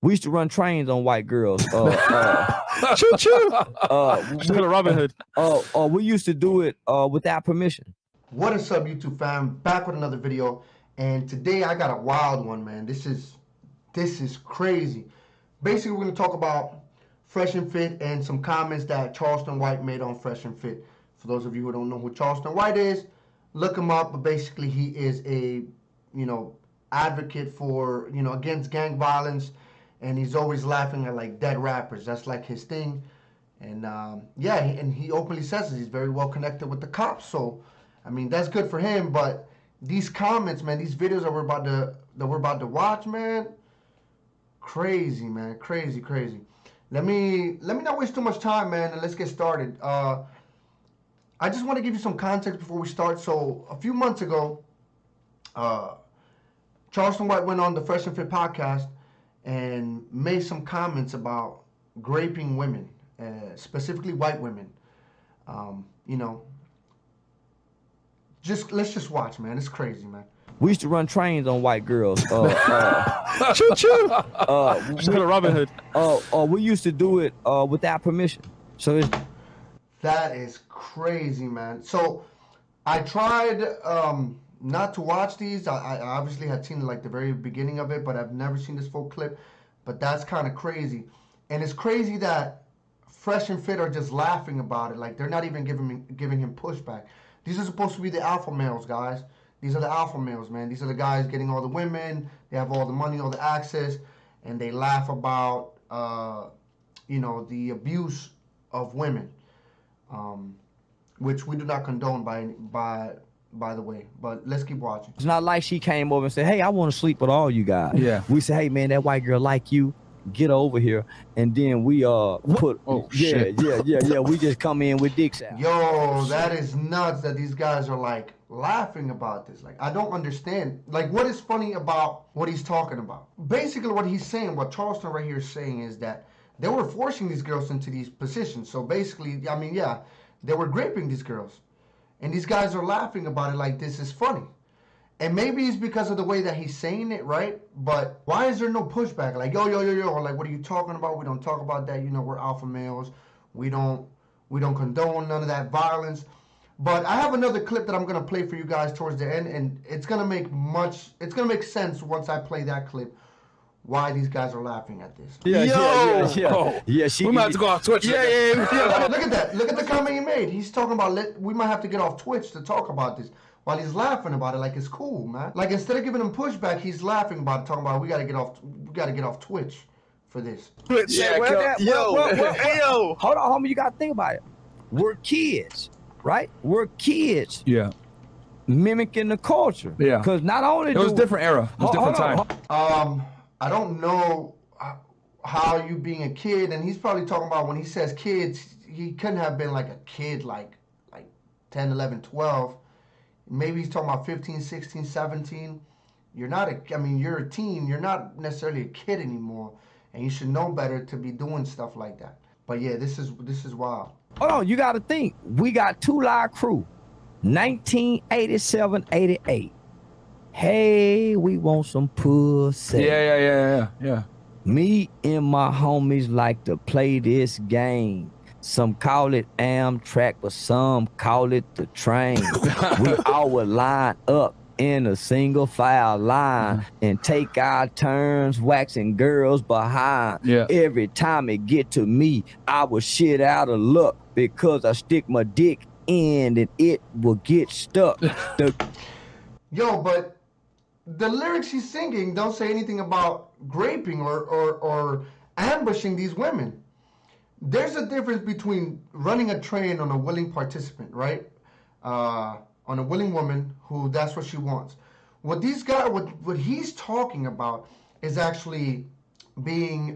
We used to run trains on white girls. Choo choo. Robin Hood. We used to do it without permission. What is up, YouTube fam? Back with another video, and today I got a wild one, man. This is crazy. Basically, we're gonna talk about Fresh and Fit and some comments that Charleston White made on Fresh and Fit. For those of you who don't know who Charleston White is, look him up. But basically, he is a advocate for against gang violence, and he's always laughing at like dead rappers. That's like his thing. And yeah, and he openly says he's very well connected with the cops. So I mean, that's good for him. But these comments, man, these videos that we're about to watch, man, crazy, man, crazy. Let me not waste too much time, man, and let's get started. I just want to give you some context before we start. So a few months ago, Charleston White went on the Fresh and Fit podcast and made some comments about graping women, specifically white women. Let's just watch, man. It's crazy, man. We used to run trains on white girls. Choo choo. Robin Hood. We used to do it without permission. So that is crazy, man. So I tried not to watch these. I obviously had seen like the very beginning of it, but I've never seen this full clip. But that's kind of crazy. And it's crazy that Fresh and Fit are just laughing about it. Like they're not even giving him pushback. These are supposed to be the alpha males, guys. These are the alpha males, man. These are the guys getting all the women. They have all the money, all the access, and they laugh about, the abuse of women, which we do not condone by the way. But let's keep watching. It's not like she came over and said, "Hey, I want to sleep with all you guys." Yeah. We said, "Hey, man, that white girl like you. Get over here," and then we put shit. yeah. We just come in with dicks out. Yo, that is nuts that these guys are like laughing about this. Like, I don't understand. Like, what is funny about what he's talking about? Basically, what he's saying, what Charleston right here is saying, is that they were forcing these girls into these positions. So basically, I mean, yeah, they were graping these girls, and these guys are laughing about it like this is funny. And maybe it's because of the way that he's saying it, right? But why is there no pushback? Like, yo, like, what are you talking about? We don't talk about that. We're alpha males. We don't condone none of that violence. But I have another clip that I'm gonna play for you guys towards the end, and it's gonna make sense once I play that clip why these guys are laughing at this. Yeah. We might have to go off Twitch. Yeah. Look at that. Look at the comment he made. He's talking about we might have to get off Twitch to talk about this. While he's laughing about it, like it's cool, man. Like instead of giving him pushback, he's laughing about it, talking about we gotta get off Twitch for this. Yeah, yo. Hold on, homie, you gotta think about it. We're kids, right? We're kids. Yeah. Mimicking the culture. Yeah. Because not only it was a different era. It was a different time. I don't know how you being a kid, and he's probably talking about when he says kids, he couldn't have been like a kid like 10, 11, 12. Maybe he's talking about 15, 16, 17. You're a teen. You're not necessarily a kid anymore. And you should know better to be doing stuff like that. But yeah, this is wild. Hold on, you got to think. We got Two Live Crew, 1987, 88. Hey, we want some pussy. Yeah. Me and my homies like to play this game. Some call it Amtrak, but some call it the train. We all would line up in a single file line and take our turns waxing girls behind. Yeah. Every time it get to me, I will shit out of luck because I stick my dick in and it will get stuck. Yo, but the lyrics he's singing don't say anything about graping or ambushing these women. There's a difference between running a train on a willing participant, right? On a willing woman who that's what she wants. What he's talking about is actually being,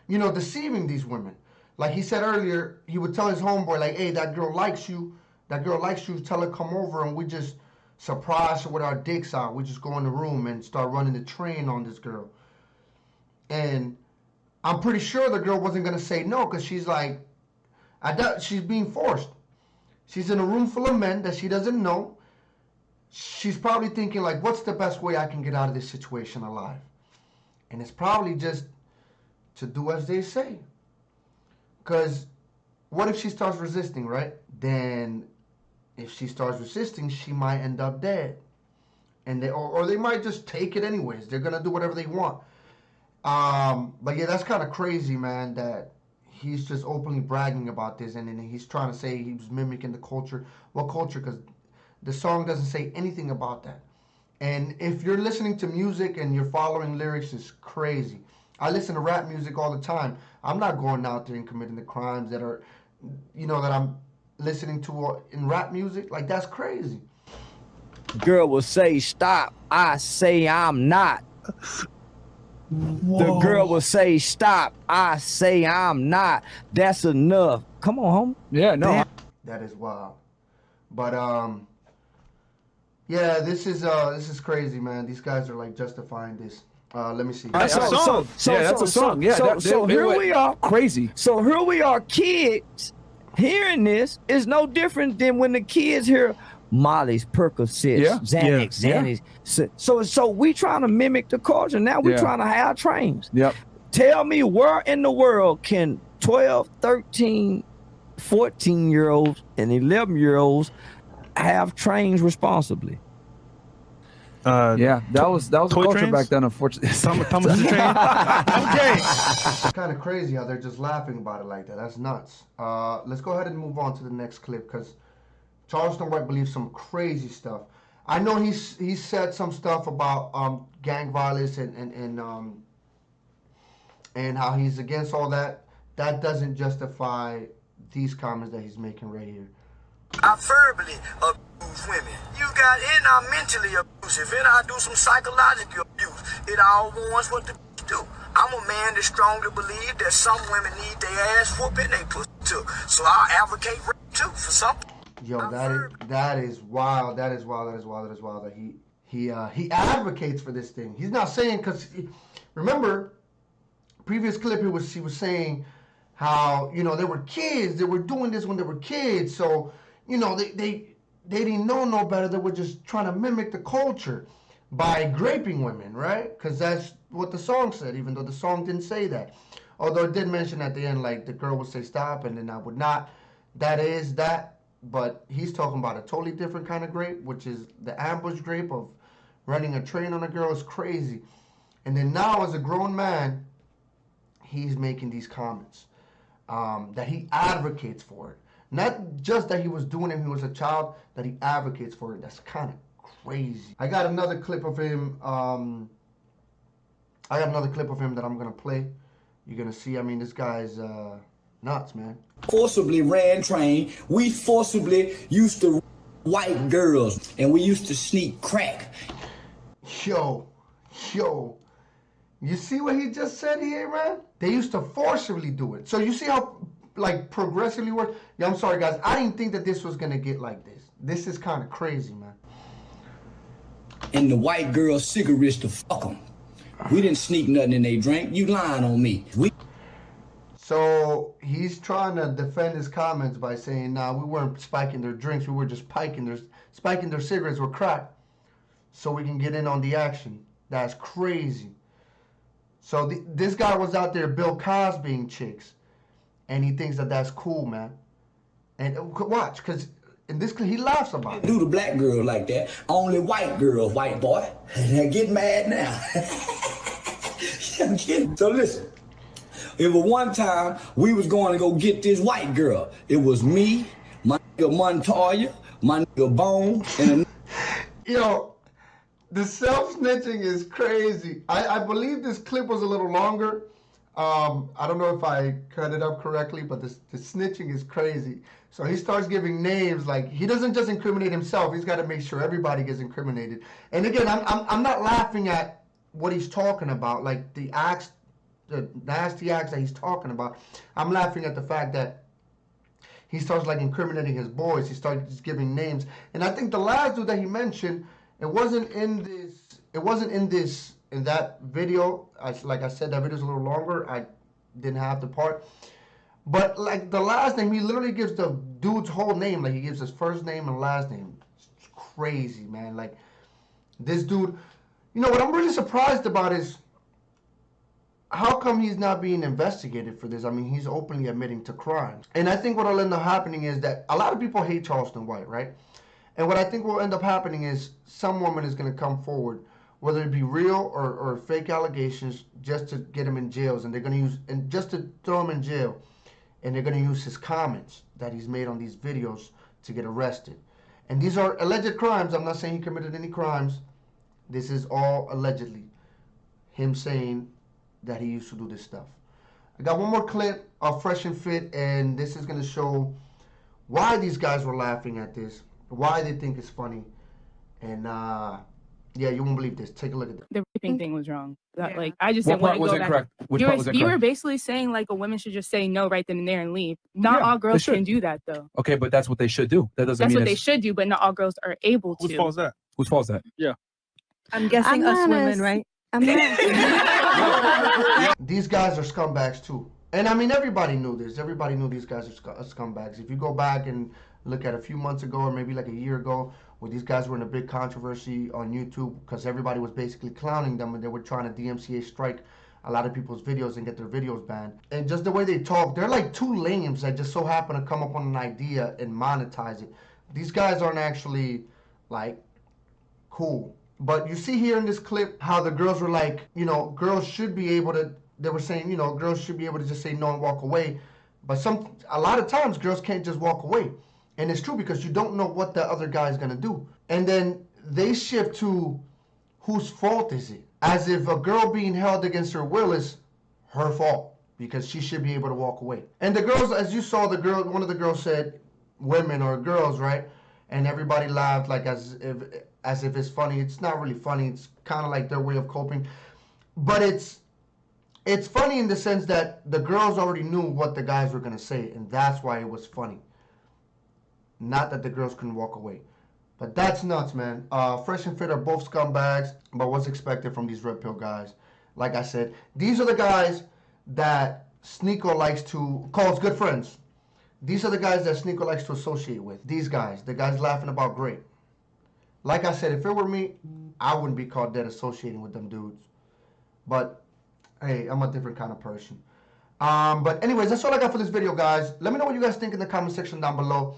deceiving these women. Like he said earlier, he would tell his homeboy, like, hey, that girl likes you. Tell her come over and we just surprise her with our dicks out. We just go in the room and start running the train on this girl. And I'm pretty sure the girl wasn't gonna say no because she's like, she's being forced. She's in a room full of men that she doesn't know. She's probably thinking like, what's the best way I can get out of this situation alive? And it's probably just to do as they say. Because what if she starts resisting, right? Then if she starts resisting, she might end up dead. And or they might just take it anyways. They're going to do whatever they want. But yeah, that's kind of crazy, man, that he's just openly bragging about this, and then he's trying to say he was mimicking the culture. What culture? Because the song doesn't say anything about that. And if you're listening to music and you're following lyrics, it's crazy. I listen to rap music all the time. I'm not going out there and committing the crimes that are, that I'm listening to in rap music. Like, that's crazy. Girl will say stop. I say I'm not. Whoa. The girl will say stop. I say I'm not. That's enough. Come on, homie. Yeah, no. Damn. That is wild. But yeah, this is crazy, man. These guys are like justifying this. Let me see. That's a song. That's a song. Yeah. So here we are. Crazy. So here we are, kids. Hearing this is no different than when the kids hear Molly's, Percocets, Xanax. So we trying to mimic the culture. Now we trying to have trains. Yep. Tell me, where in the world can 12, 13, 14-year-olds and 11-year-olds have trains responsibly? That was a culture trains? back then, unfortunately. Thomas train. Okay. It's kind of crazy how they're just laughing about it like that. That's nuts. Let's go ahead and move on to the next clip, because Charleston White believes some crazy stuff. I know he's said some stuff about gang violence and how he's against all that. That doesn't justify these comments that he's making right here. I verbally abuse women. You got in, I'm mentally abusive, and I do some psychological abuse. It all wants what the do. I'm a man that strongly believe that some women need their ass whooping, they pussy too. So I'll advocate rape too for some. Yo, that is wild. That is wild. That he advocates for this thing. He's not saying, because remember, previous clip he was saying how they were kids. They were doing this when they were kids. So they didn't know no better. They were just trying to mimic the culture by graping women, right? Because that's what the song said, even though the song didn't say that. Although it did mention at the end, like, the girl would say stop, and then I would not. That is that. But he's talking about a totally different kind of grape, which is the ambush grape of running a train on a girl. Is crazy. And then now, as a grown man, he's making these comments that he advocates for it. Not just that he was doing it when he was a child, that he advocates for it. That's kind of crazy. I got another clip of him. that I'm going to play. You're going to see. I mean, this guy's nuts, man. Forcibly ran train. We forcibly used to white girls, and we used to sneak crack. Yo. You see what he just said here, man? They used to forcibly do it. So you see how, like, progressively work? Yeah, I'm sorry, guys. I didn't think that this was going to get like this. This is kind of crazy, man. And the white girls' cigarettes to fuck them. We didn't sneak nothing in they drink. You lying on me. So he's trying to defend his comments by saying, nah, we weren't spiking their drinks. We were just spiking their cigarettes with crack so we can get in on the action. That's crazy. So this guy was out there Bill Cosbying chicks, and he thinks that that's cool, man. And watch, because in this clip, he laughs about it. Do the black girl like that. Only white girl, white boy. Get mad now. So listen. It was one time we was going to go get this white girl. It was me, my nigga Montoya, my nigga Bone, and Yo, the self-snitching is crazy. I believe this clip was a little longer. I don't know if I cut it up correctly, but the snitching is crazy. So he starts giving names. Like, he doesn't just incriminate himself. He's got to make sure everybody gets incriminated. And again, I'm not laughing at what he's talking about, like the acts, the nasty acts that he's talking about. I'm laughing at the fact that he starts like incriminating his boys. He starts giving names. And I think the last dude that he mentioned, it wasn't in that video. Like I said, that video's a little longer. I didn't have the part. But like the last name, he literally gives the dude's whole name. Like, he gives his first name and last name. It's crazy, man. Like, this dude, what I'm really surprised about is how come he's not being investigated for this? I mean, he's openly admitting to crimes. And I think what'll end up happening is that a lot of people hate Charleston White, right? And what I think will end up happening is some woman is going to come forward, whether it be real or fake allegations, just to get him in jails. And they're going to use, and just to throw him in jail. And they're going to use his comments that he's made on these videos to get arrested. And these are alleged crimes. I'm not saying he committed any crimes. This is all allegedly him saying that he used to do this stuff. I got one more clip of Fresh and Fit, and this is going to show why these guys were laughing at this, why they think it's funny. And yeah, you won't believe this. Take a look at this. The raping thing was wrong. Like, I just What didn't want part to was go back. incorrect? Which part was You incorrect? were basically saying like a woman should just say no right then and there and leave. Not all girls can do that though. Okay, but that's what they should do. That doesn't That's mean what they should do, but not all girls are able to. Whose fault is that? Whose fault is that? Yeah. I'm guessing us women, right? I'm not. These guys are scumbags too. And I mean, everybody knew this. Everybody knew these guys are scumbags. If you go back and look at a few months ago or maybe like a year ago, where these guys were in a big controversy on YouTube because everybody was basically clowning them and they were trying to DMCA strike a lot of people's videos and get their videos banned. And just the way they talk, they're like two lames that just so happen to come up on an idea and monetize it. These guys aren't actually like cool. But you see here in this clip how the girls were like, you know, girls should be able to, they were saying, you know, girls should be able to just say no and walk away. But a lot of times girls can't just walk away. And it's true because you don't know what the other guy is going to do. And then they shift to whose fault is it? As if a girl being held against her will is her fault because she should be able to walk away. And the girls, as you saw, one of the girls said women or girls, right? And everybody laughed like as if it's funny. It's not really funny. It's kind of like their way of coping. But it's funny in the sense that the girls already knew what the guys were going to say, and that's why it was funny. Not that the girls couldn't walk away. But that's nuts, man. Fresh and Fit are both scumbags, but what's expected from these red pill guys? Like I said, these are the guys that Sneeko likes to calls good friends. These are the guys that Sneeko likes to associate with. These guys, the guys laughing about great. Like I said, if it were me, I wouldn't be caught dead associating with them dudes. But hey, I'm a different kind of person. But anyways, that's all I got for this video, guys. Let me know what you guys think in the comment section down below.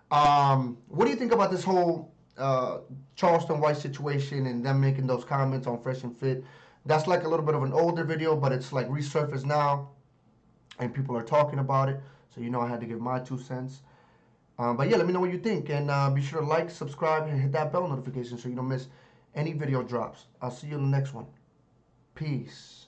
What do you think about this whole Charleston White situation and them making those comments on Fresh and Fit? That's like a little bit of an older video, but it's like resurfaced now, and people are talking about it. So you know I had to give my 2 cents. But yeah, let me know what you think, and be sure to like, subscribe, and hit that bell notification so you don't miss any video drops. I'll see you in the next one. Peace.